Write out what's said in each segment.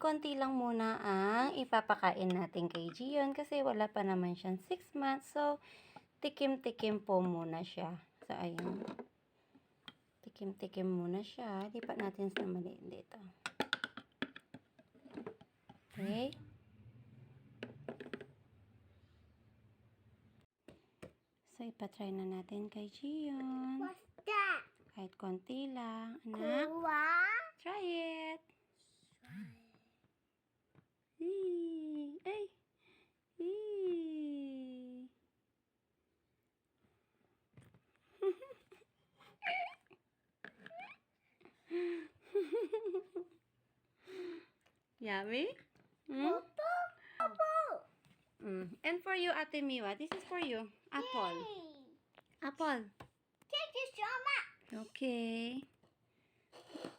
konti lang muna ang ipapakain natin kay Gion kasi wala pa naman siyang 6 months. So, tikim-tikim po muna siya. So, ayun. Tikim-tikim muna siya. Lipat natin sa maliit dito. Okay. So, ipatry na natin kay Gion. What's that? Kahit konti lang. Anak, try it. Ay. Yummy? And for you, Ate Miwa, this is for you. Apple. Yay. Apple. Thank you so much. Okay.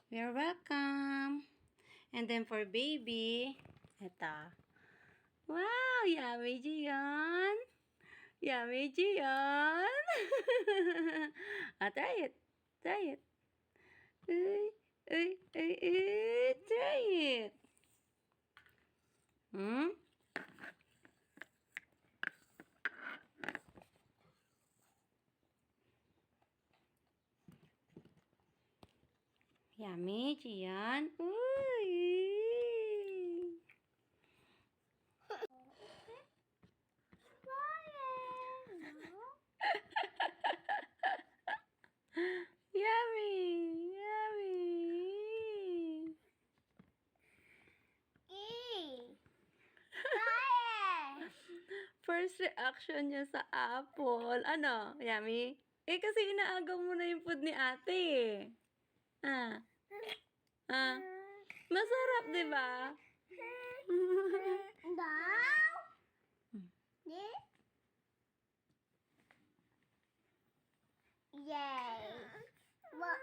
You're welcome. And then for baby, ito. Wow, yummy, Gion. Yummy, Gion. Try it. Try it. Try it. Yummy, Gion. Uy. Yummy. Yummy. First reaction niya sa apple. Ano? Yummy? Kasi inaagaw mo na yung food ni ate. Masarap, di ba? Yay. What?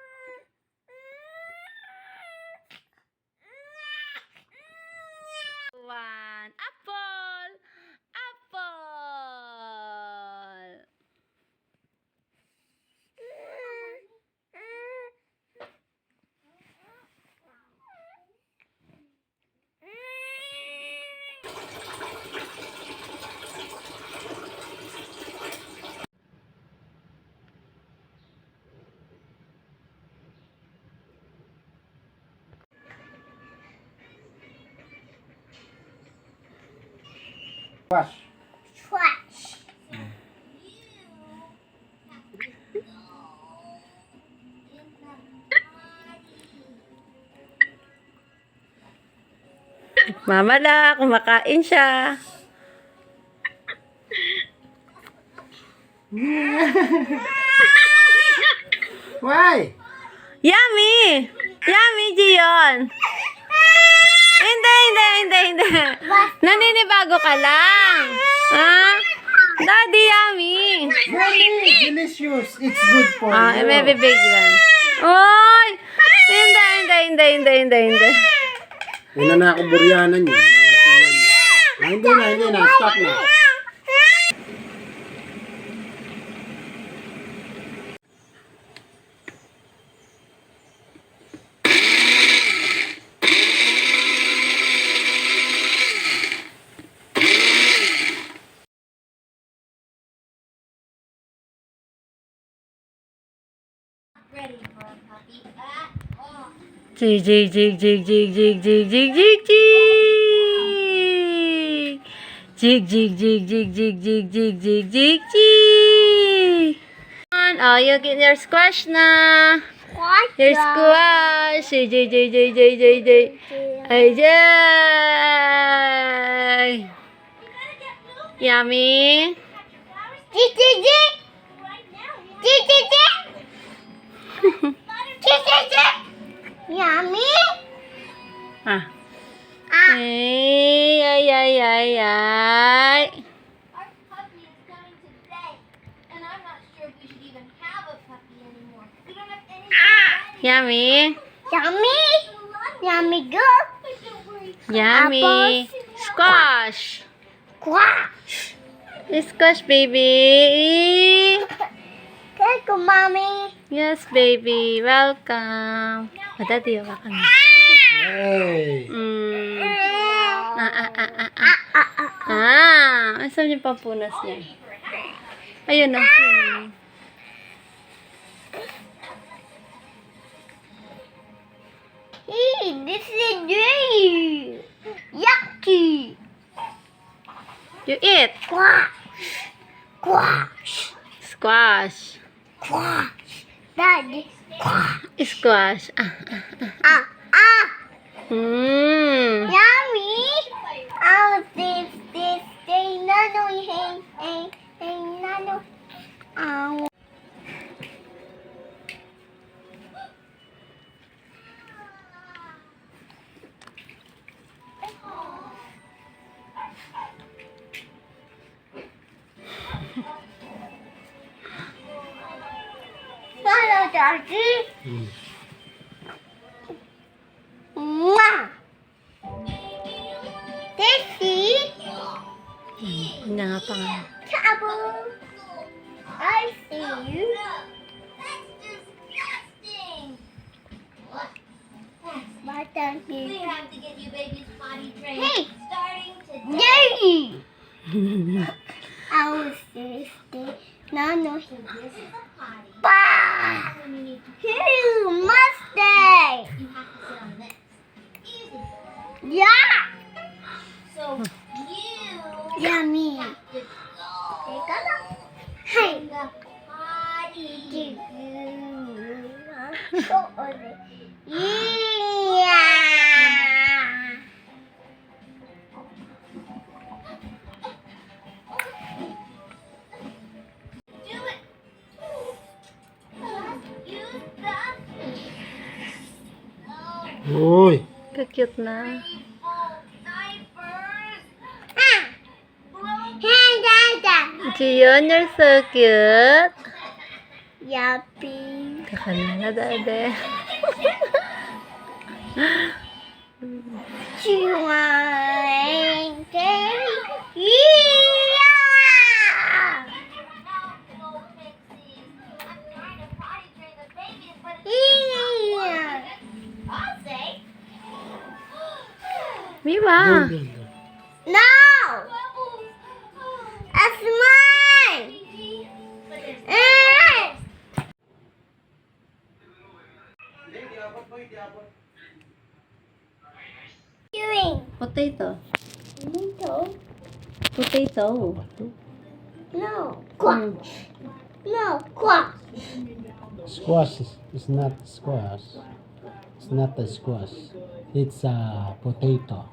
One. Apple! Apple! Wash. Trash. Mama na, kumakain siya. Why? Yummy! Yummy, Gion! Hindi. Naninibago ka lang. Daddy, yummy. Very delicious. It's good for you. Maybe big lang. Oy! Hindi. Wala na ako buryanan niya. Hindi na. Stop na. Ready for a puppy. Jig. Oh, you get your squash na. Your squash. Jig. Ay, jay. Yummy. Yummy. Ay. Our puppy is coming today, and I'm not sure if we should even have a puppy anymore. We don't have any. Yummy. Yummy girl. Yummy. Squash. Squash. Squash, baby. Good, mommy. Yes, baby. Welcome. Daddy, hawakan mo. Hey. Asan yung pampunas niya? Ayun na. Hey, this is a dream. Yucky. You eat. Squash. Squash. Squash. Squash. Daddy. Squash. Ah. Ah. Yummy. Oh, this. Nano. Hey, nano. Ow. Hello, Daddy. Mwah. Tessie. Hindi nga pa nga. Trouble. I see you. But don't We you? have to get you babies potty trained. Hey. Starting today. Yay! I was thirsty. No. This is a potty. Bah! When you need to, Phew, Mustang! you have to sit on this. Easy. Yeah! So you Yummy. have to go Hey! in the potty. Yeah! Do it. Use the Uy. Ka-cute na. full diapers. Hey, Dada! Jiyon, you're so cute. Yuppie. Kakana na, dade. Chewing. Yeah! Go Pixies. I'm trying to potty train the babies, but it's Yeah! I'll say. Miwa. No! That's mine! Eh! Doing Potato. little? Potato. No. Quack. No. Quack. Squash is not squash. It's not a squash. It's a potato.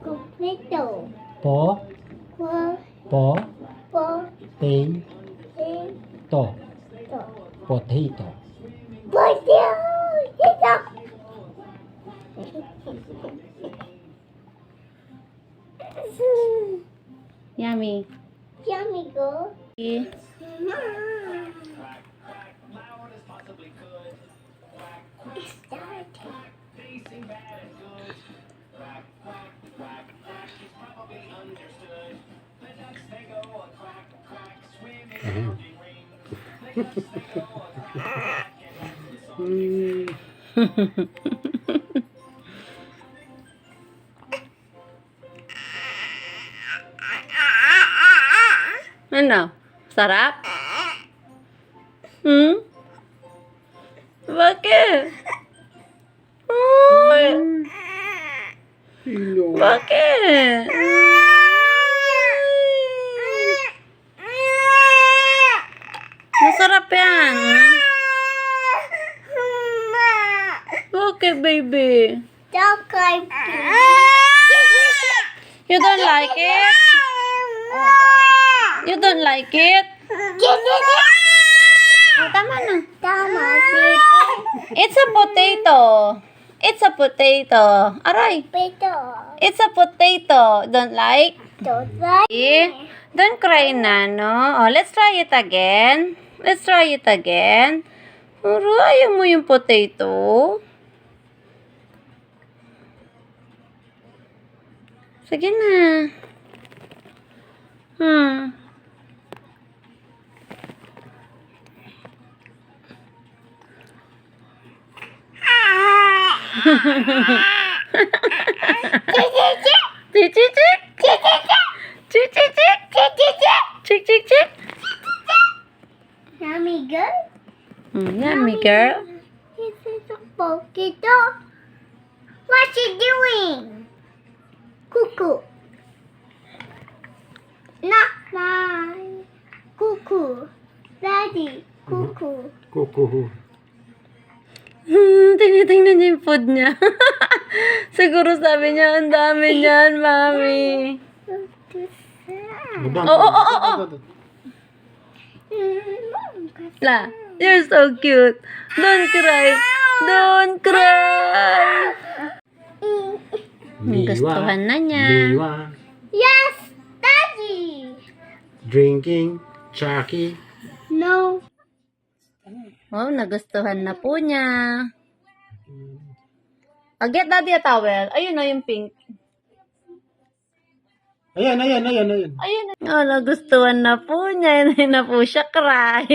Potato. Po, Quack. po, Potato. to. Potato. Potato. Yummy. Yummy go. Ayun. Ano? Sarap? Bakit? Ay, Pino. bakit? Masarap yan. Bakit, baby? Don't cry. You don't like it? You don't like it? Oh, tama na. Tama, baby. It's a potato. It's a potato. Aray. Potato. It's a potato. Don't like? Don't like Eh, don't cry na, no? Oh, let's try it again. Let's try it again. Pero ayaw mo yung potato. Sige na. Chichichi. girl. Yummy, girl. This is a polka dot. What's she doing? Cuckoo. Not mine. Cuckoo. Daddy. Cuckoo. Kukuhu. Tinitingnan niya yung food niya. Siguro sabi niya, ang dami niyan, mami. Oh. La, you're so cute. Don't cry. Don't cry. Gustuhan na niya. Miwa. Yes, Daddy. Drinking. Chucky. No. Wow, nagustuhan na po niya. Get daddy a towel. Ayun na yung pink. Ayan. Ayun na. Oh, nagustuhan na po niya. Hindi na po siya cry.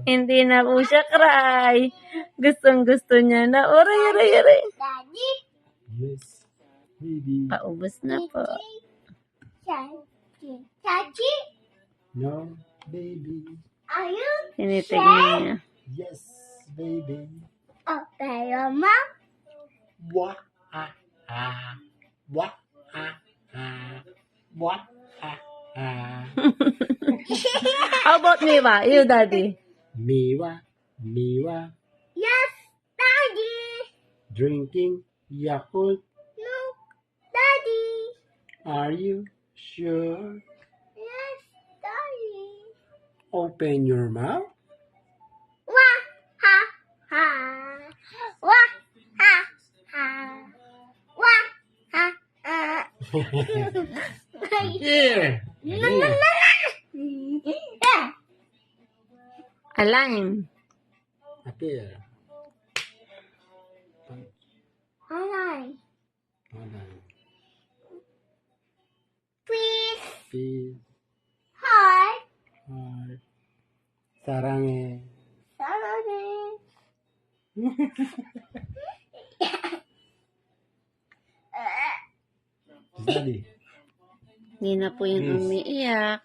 Hindi na po siya cry. Gusto niya na. Oray. Daddy. Yes. Baby. Paubos na po. Daddy. No, baby. Are you Tinitignan niya. Yes, baby. okay, Mom? Wah, ah. Wah, ah. Wah, ah. How about Miwa? You, daddy. Miwa. Yes, Daddy. Drinking Yakult. No, Daddy. Are you sure? Yes, Daddy. Open your mouth. Wah, ha, ha. Wah, ha, ha. Wah, ha, ha. Here. Align. Up here. Alright. Hold on. Please, Peace. heart, Heart. Sarange. Saturday. Daddy. Hindi na po yung umiiyak.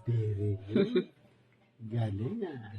Very good. Galing ah.